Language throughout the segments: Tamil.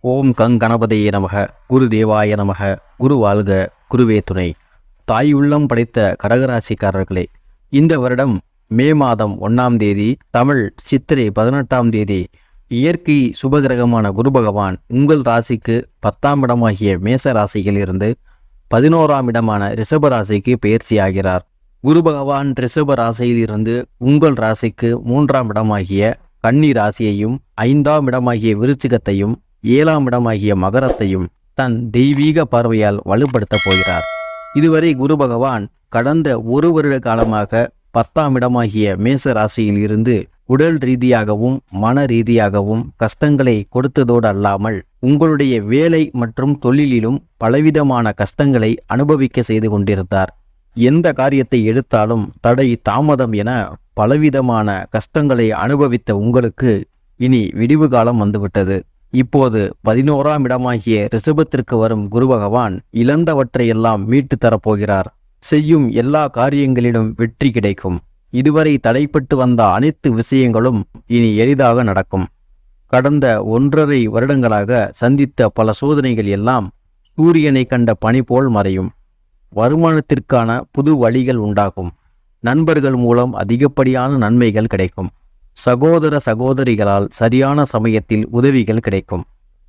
ஓம் கணபதியே நமக. குரு தேவாய நமக. குரு வாழ்க, குருவே துணை. தாய் உள்ளம் படைத்த கடகராசிக்காரர்களே, இந்த வருடம் மே மாதம் 1ஆம் தேதி, தமிழ் சித்திரை 18ஆம் தேதி, இயற்கை சுபகிரகமான குரு பகவான் உங்கள் ராசிக்கு 10ஆம் இடமாகிய மேச ராசியில் இருந்து 11ஆம் இடமான ரிஷப ராசிக்கு பெயர்ச்சியாகிறார். குரு பகவான் ரிஷப ராசியில் இருந்து உங்கள் ராசிக்கு 3ஆம் இடமாகிய கன்னி ராசியையும் 5ஆம் இடமாகிய விருச்சிகத்தையும் 7ஆம் இடமாகிய மகரத்தையும் தன் தெய்வீக பார்வையால் வலுப்படுத்தப் போகிறார். இதுவரை குரு பகவான் கடந்த ஒரு வருட காலமாக 10ஆம் இடமாகிய மேச ராசியில் இருந்து உடல் ரீதியாகவும் மன ரீதியாகவும் கஷ்டங்களை கொடுத்ததோடு அல்லாமல் உங்களுடைய வேலை மற்றும் தொழிலிலும் பலவிதமான கஷ்டங்களை அனுபவிக்க செய்து கொண்டிருந்தார். எந்த காரியத்தை எடுத்தாலும் தடை தாமதம் என பலவிதமான கஷ்டங்களை அனுபவித்த உங்களுக்கு இனி விடிவு காலம் வந்துவிட்டது. இப்போது 11ஆம் இடமாகிய ரிஷபத்திற்கு வரும் குரு பகவான் இழந்தவற்றையெல்லாம் மீட்டு தரப்போகிறார். செய்யும் எல்லா காரியங்களிலும் வெற்றி கிடைக்கும். இதுவரை தடைப்பட்டு வந்த அனைத்து விஷயங்களும் இனி எளிதாக நடக்கும். கடந்த 1.5 வருடங்களாக சந்தித்த பல சோதனைகள் எல்லாம் சூரியனை கண்ட பனி போல் மறையும். வருமானத்திற்கான புது வழிகள் உண்டாகும். நண்பர்கள் மூலம் அதிகப்படியான நன்மைகள் கிடைக்கும். சகோதர சகோதரிகளால் சரியான சமயத்தில் உதவிகள் கிடைக்கும்.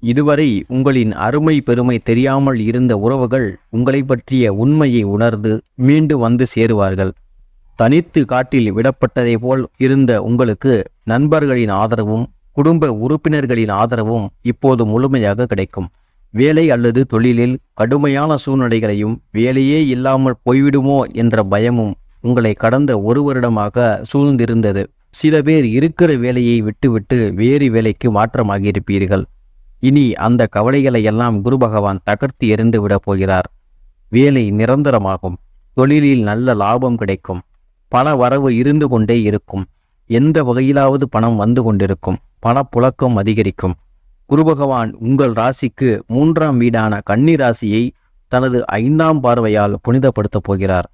இதுவரை உங்களின் அருமை பெருமை தெரியாமல் இருந்த உறவுகள் உங்களை பற்றிய உண்மையை உணர்ந்து மீண்டு வந்து சேருவார்கள். தனித்து காட்டில் விடப்பட்டதை போல் இருந்த உங்களுக்கு நண்பர்களின் ஆதரவும் குடும்ப உறுப்பினர்களின் ஆதரவும் இப்போது முழுமையாக கிடைக்கும். வேலை அல்லது தொழிலில் கடுமையான சூழ்நிலைகளையும் வேலையே இல்லாமல் போய்விடுமோ என்ற பயமும் உங்களை கடந்த ஒரு வருடமாக சூழ்ந்திருந்தது. சில பேர் இருக்கிற வேலையை விட்டுவிட்டு வேறு வேலைக்கு மாற்றமாகியிருப்பீர்கள். இனி அந்த கவலைகளை எல்லாம் குரு பகவான் தகர்த்து எறிந்து விட போகிறார். வேலை நிரந்தரமாகும். தொழிலில் நல்ல லாபம் கிடைக்கும். பண வரவு இருந்து கொண்டே இருக்கும். எந்த வகையிலாவது பணம் வந்து கொண்டிருக்கும். பணப்புழக்கம் அதிகரிக்கும். குரு பகவான் உங்கள் ராசிக்கு 3ஆம் வீடான கன்னி ராசியை தனது 5ஆம் பார்வையால் புனிதப்படுத்தப் போகிறார்.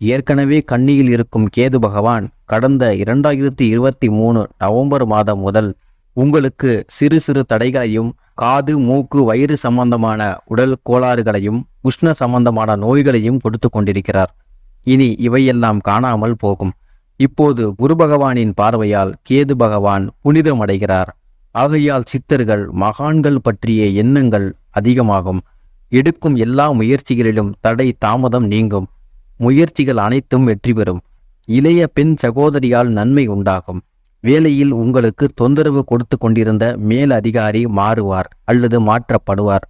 ஏற்கனவே கன்னியில் இருக்கும் கேது பகவான் கடந்த 2023 நவம்பர் மாதம் முதல் உங்களுக்கு சிறு சிறு தடைகளையும் காது மூக்கு வயிறு சம்பந்தமான உடல் கோளாறுகளையும் உஷ்ண சம்பந்தமான நோய்களையும் கொடுத்து கொண்டிருக்கிறார். இனி இவையெல்லாம் காணாமல் போகும். இப்போது குரு பகவானின் பார்வையால் கேது பகவான் புனிதமடைகிறார். ஆகையால் சித்தர்கள் மகான்கள் பற்றிய எண்ணங்கள் அதிகமாகும். எடுக்கும் எல்லா முயற்சிகளிலும் தடை தாமதம் நீங்கும். முயற்சிகள் அனைத்தும் வெற்றி பெறும். இளைய பெண் சகோதரியால் நன்மை உண்டாகும். வேலையில் உங்களுக்கு தொந்தரவு கொடுத்து கொண்டிருந்த மேல் அதிகாரி மாறுவார் அல்லது மாற்றப்படுவார்.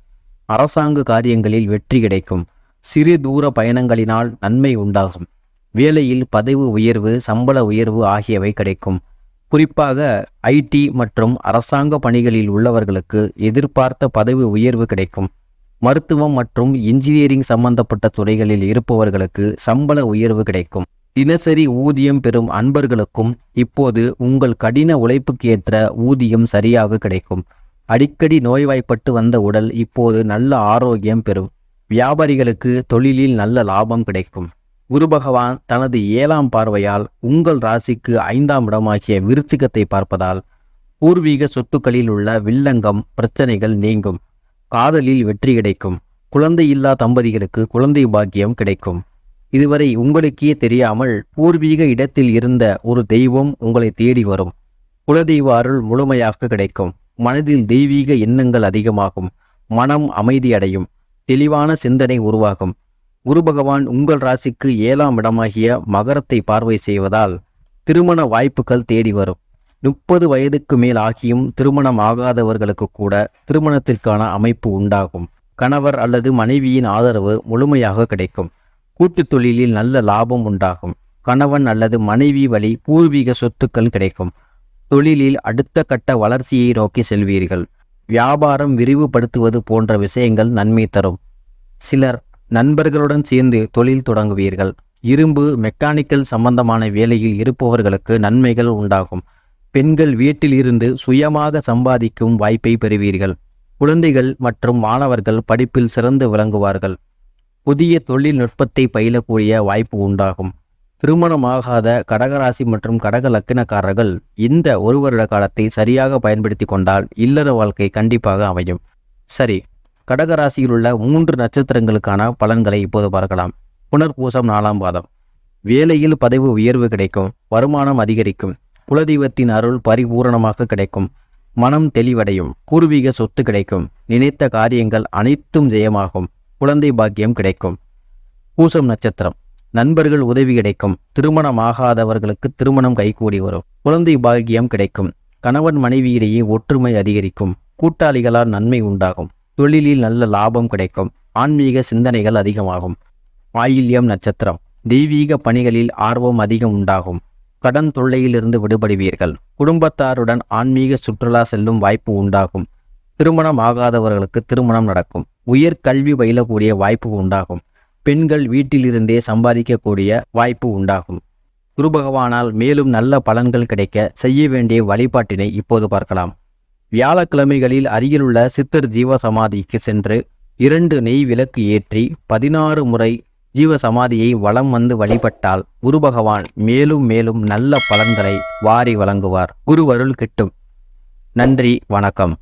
அரசாங்க காரியங்களில் வெற்றி கிடைக்கும். சிறு தூர பயணங்களினால் நன்மை உண்டாகும். வேலையில் பதவி உயர்வு சம்பள உயர்வு ஆகியவை கிடைக்கும். குறிப்பாக ஐடி மற்றும் அரசாங்க பணிகளில் உள்ளவர்களுக்கு எதிர்பார்த்த பதவி உயர்வு கிடைக்கும். மருத்துவம் மற்றும் இன்ஜினியரிங் சம்பந்தப்பட்ட துறைகளில் இருப்பவர்களுக்கு சம்பள உயர்வு கிடைக்கும். தினசரி ஊதியம் பெறும் அன்பர்களுக்கும் இப்போது உங்கள் கடின உழைப்புக்கு ஏற்ற ஊதியம் சரியாக கிடைக்கும். அடிக்கடி நோய்வாய்ப்பட்டு வந்த உடல் இப்போது நல்ல ஆரோக்கியம் பெறும். வியாபாரிகளுக்கு தொழிலில் நல்ல லாபம் கிடைக்கும். குரு பகவான் தனது 7ஆம் பார்வையால் உங்கள் ராசிக்கு 5ஆம் இடமாகிய விருச்சிகத்தை பார்ப்பதால் பூர்வீக சொத்துக்களில் உள்ள வில்லங்கம் பிரச்சனைகள் நீங்கும். காதலில் வெற்றி கிடைக்கும். குழந்தை இல்லா தம்பதிகளுக்கு குழந்தை பாக்கியம் கிடைக்கும். இதுவரை உங்களுக்கே தெரியாமல் பூர்வீக இடத்தில் இருந்த ஒரு தெய்வம் உங்களை தேடி வரும். குலதெய்வ அருள் முழுமையாக கிடைக்கும். மனதில் தெய்வீக எண்ணங்கள் அதிகமாகும். மனம் அமைதியடையும். தெளிவான சிந்தனை உருவாகும். குரு பகவான் உங்கள் ராசிக்கு 7ஆம் இடமாகிய மகரத்தை பார்வை செய்வதால் திருமண வாய்ப்புகள் தேடி வரும். 30 வயதுக்கு மேல் ஆகியும் திருமணம் ஆகாதவர்களுக்கு கூட திருமணத்திற்கான அமைப்பு உண்டாகும். கணவர் அல்லது மனைவியின் ஆதரவு முழுமையாக கிடைக்கும். கூட்டுத் தொழிலில் நல்ல லாபம் உண்டாகும். கணவன் அல்லது மனைவி வழி பூர்வீக சொத்துக்கள் கிடைக்கும். தொழிலில் அடுத்த கட்ட வளர்ச்சியை நோக்கி செல்வீர்கள். வியாபாரம் விரிவுபடுத்துவது போன்ற விஷயங்கள் நன்மை தரும். சிலர் நண்பர்களுடன் சேர்ந்து தொழில் தொடங்குவீர்கள். இரும்பு மெக்கானிக்கல் சம்பந்தமான வேலையில் இருப்பவர்களுக்கு நன்மைகள் உண்டாகும். பெண்கள் வீட்டில் இருந்து சுயமாக சம்பாதிக்கும் வாய்ப்பை பெறுவீர்கள். குழந்தைகள் மற்றும் மாணவர்கள் படிப்பில் சிறந்து விளங்குவார்கள். புதிய தொழில்நுட்பத்தை பயிலக்கூடிய வாய்ப்பு உண்டாகும். திருமணமாகாத கடகராசி மற்றும் கடக லக்கினக்காரர்கள் இந்த ஒரு வருட காலத்தை சரியாக பயன்படுத்தி கொண்டால் இல்லற வாழ்க்கை கண்டிப்பாக அமையும். சரி, கடகராசியில் உள்ள 3 நட்சத்திரங்களுக்கான பலன்களை இப்போது பார்க்கலாம். புனர்பூசம் 4ஆம் பாதம். வேலையில் பதவி உயர்வு கிடைக்கும், வருமானம் அதிகரிக்கும், குலதெய்வத்தின் அருள் பரிபூரணமாக கிடைக்கும், மனம் தெளிவடையும், பூர்வீக சொத்து கிடைக்கும், நினைத்த காரியங்கள் அனைத்தும் ஜெயமாகும், குழந்தை பாக்கியம் கிடைக்கும். பூசம் நட்சத்திரம். நண்பர்கள் உதவி கிடைக்கும், திருமணமாகாதவர்களுக்கு திருமணம் கைகூடி வரும், குழந்தை பாக்கியம் கிடைக்கும், கணவன் மனைவியிடையே ஒற்றுமை அதிகரிக்கும், கூட்டாளிகளால் நன்மை உண்டாகும், தொழிலில் நல்ல லாபம் கிடைக்கும், ஆன்மீக சிந்தனைகள் அதிகமாகும். ஆயில்யம் நட்சத்திரம். தெய்வீக பணிகளில் ஆர்வம் அதிகம் உண்டாகும், கடன் தொல்லையிலிருந்து விடுபடுவீர்கள், குடும்பத்தாருடன் ஆன்மீக சுற்றுலா செல்லும் வாய்ப்பு உண்டாகும், திருமணம் ஆகாதவர்களுக்கு திருமணம் நடக்கும், உயர்கல்வி பயிலக்கூடிய வாய்ப்பு உண்டாகும், பெண்கள் வீட்டிலிருந்தே சம்பாதிக்கக்கூடிய வாய்ப்பு உண்டாகும். குரு பகவானால் மேலும் நல்ல பலன்கள் கிடைக்க செய்ய வேண்டிய வழிபாட்டினை இப்போது பார்க்கலாம். வியாழக்கிழமைகளில் அருகிலுள்ள சித்தர் ஜீவசமாதிக்கு சென்று 2 நெய் விளக்கு ஏற்றி 16 முறை ஜீவசமாதியை வலம் வந்து வழிபட்டால் குரு பகவான் மேலும் மேலும் நல்ல பலன்களை வாரி வழங்குவார். குரு அருள் கிட்டும். நன்றி, வணக்கம்.